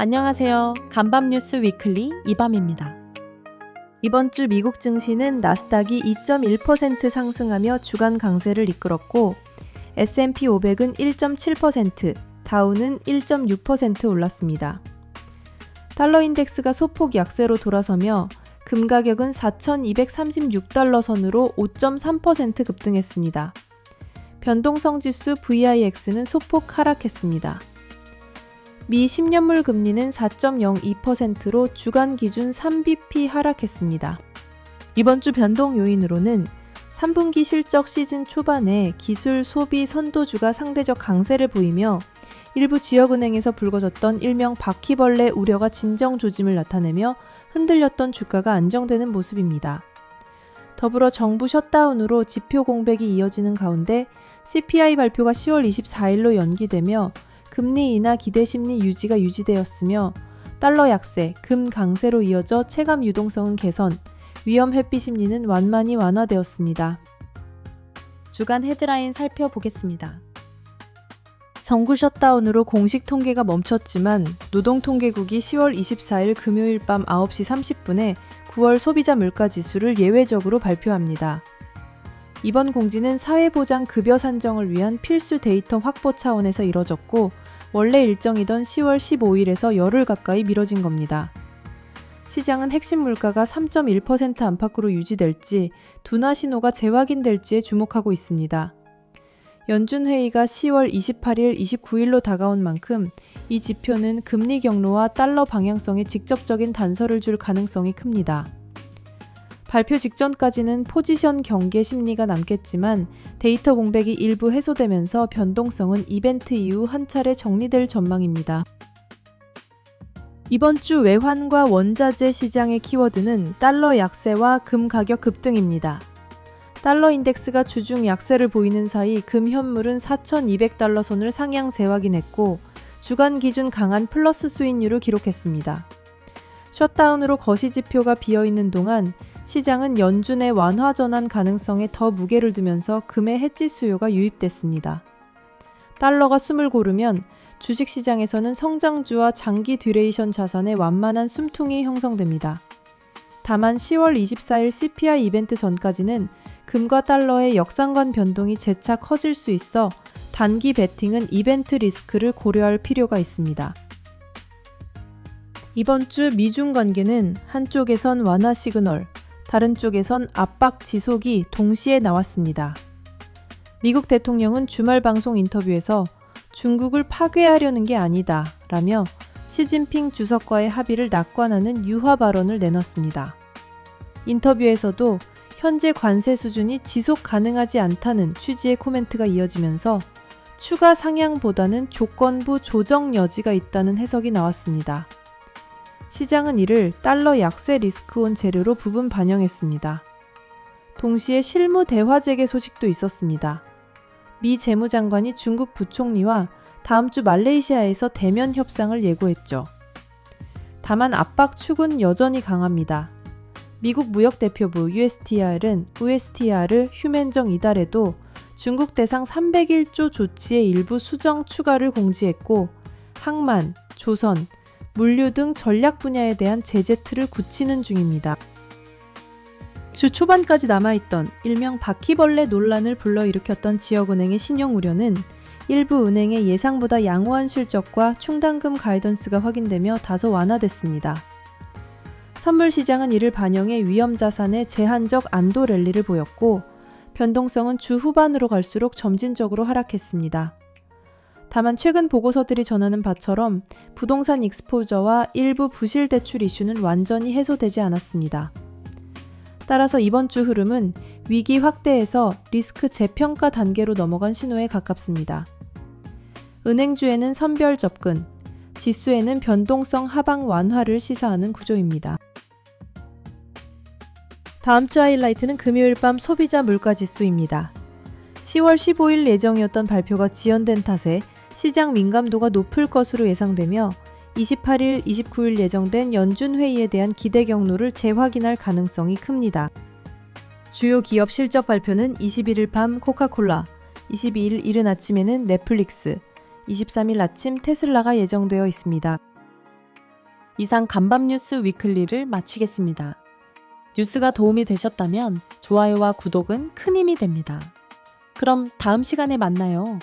안녕하세요. 간밤 뉴스 위클리 이밤입니다. 이번 주 미국 증시는 나스닥이 2.1% 상승하며 주간 강세를 이끌었고 S&P 500은 1.7%, 다우는 1.6% 올랐습니다. 달러 인덱스가 소폭 약세로 돌아서며 금 가격은 4,236달러 선으로 5.3% 급등했습니다. 변동성 지수 VIX는 소폭 하락했습니다. 미 10년물 금리는 4.02%로 주간 기준 3bp 하락했습니다. 이번 주 변동 요인으로는 3분기 실적 시즌 초반에 기술, 소비, 선도주가 상대적 강세를 보이며 일부 지역은행에서 불거졌던 일명 바퀴벌레 우려가 진정 조짐을 나타내며 흔들렸던 주가가 안정되는 모습입니다. 더불어 정부 셧다운으로 지표 공백이 이어지는 가운데 CPI 발표가 10월 24일로 연기되며 금리 인하 기대 심리 유지가 유지되었으며 달러 약세, 금 강세로 이어져 체감 유동성은 개선, 위험 회피 심리는 완만히 완화되었습니다. 주간 헤드라인 살펴보겠습니다. 정부 셧다운으로 공식 통계가 멈췄지만 노동통계국이 10월 24일 금요일 밤 9시 30분에 9월 소비자 물가지수를 예외적으로 발표합니다. 이번 공지는 사회보장 급여 산정을 위한 필수 데이터 확보 차원에서 이뤄졌고 원래 일정이던 10월 15일에서 열흘 가까이 미뤄진 겁니다. 시장은 핵심 물가가 3.1% 안팎으로 유지될지 둔화 신호가 재확인될지에 주목하고 있습니다. 연준회의가 10월 28일, 29일로 다가온 만큼 이 지표는 금리 경로와 달러 방향성에 직접적인 단서를 줄 가능성이 큽니다. 발표 직전까지는 포지션 경계 심리가 남겠지만 데이터 공백이 일부 해소되면서 변동성은 이벤트 이후 한 차례 정리될 전망입니다. 이번 주 외환과 원자재 시장의 키워드는 달러 약세와 금 가격 급등입니다. 달러 인덱스가 주중 약세를 보이는 사이 금 현물은 4,200달러 선을 상향 재확인했고 주간 기준 강한 플러스 수익률을 기록했습니다. 셧다운으로 거시지표가 비어있는 동안 시장은 연준의 완화 전환 가능성에 더 무게를 두면서 금의 해지 수요가 유입됐습니다. 달러가 숨을 고르면 주식시장에서는 성장주와 장기 듀레이션 자산의 완만한 숨통이 형성됩니다. 다만 10월 24일 CPI 이벤트 전까지는 금과 달러의 역상관 변동이 재차 커질 수 있어 단기 베팅은 이벤트 리스크를 고려할 필요가 있습니다. 이번 주 미중 관계는 한쪽에선 완화 시그널, 다른 쪽에선 압박 지속이 동시에 나왔습니다. 미국 대통령은 주말 방송 인터뷰에서 중국을 파괴하려는 게 아니다 라며 시진핑 주석과의 합의를 낙관하는 유화 발언을 내놨습니다. 인터뷰에서도 현재 관세 수준이 지속 가능하지 않다는 취지의 코멘트가 이어지면서 추가 상향보다는 조건부 조정 여지가 있다는 해석이 나왔습니다. 시장은 이를 달러 약세 리스크온 재료로 부분 반영했습니다. 동시에 실무 대화 재개 소식도 있었습니다. 미 재무장관이 중국 부총리와 다음 주 말레이시아에서 대면 협상을 예고했죠. 다만 압박 축은 여전히 강합니다. 미국 무역대표부 USTR을 휴men정 이달에도 중국 대상 301조 조치의 일부 수정 추가를 공지했고 항만, 조선, 물류 등 전략 분야에 대한 제재 틀을 굳히는 중입니다. 주 초반까지 남아있던 일명 바퀴벌레 논란을 불러일으켰던 지역은행의 신용 우려는 일부 은행의 예상보다 양호한 실적과 충당금 가이던스가 확인되며 다소 완화됐습니다. 선물 시장은 이를 반영해 위험 자산의 제한적 안도 랠리를 보였고 변동성은 주 후반으로 갈수록 점진적으로 하락했습니다. 다만 최근 보고서들이 전하는 바처럼 부동산 익스포저와 일부 부실 대출 이슈는 완전히 해소되지 않았습니다. 따라서 이번 주 흐름은 위기 확대에서 리스크 재평가 단계로 넘어간 신호에 가깝습니다. 은행주에는 선별 접근, 지수에는 변동성 하방 완화를 시사하는 구조입니다. 다음 주 하이라이트는 금요일 밤 소비자 물가지수입니다. 10월 15일 예정이었던 발표가 지연된 탓에 시장 민감도가 높을 것으로 예상되며 28일, 29일 예정된 연준회의에 대한 기대 경로를 재확인할 가능성이 큽니다. 주요 기업 실적 발표는 21일 밤 코카콜라, 22일 이른 아침에는 넷플릭스, 23일 아침 테슬라가 예정되어 있습니다. 이상 간밤뉴스 위클리를 마치겠습니다. 뉴스가 도움이 되셨다면 좋아요와 구독은 큰 힘이 됩니다. 그럼 다음 시간에 만나요.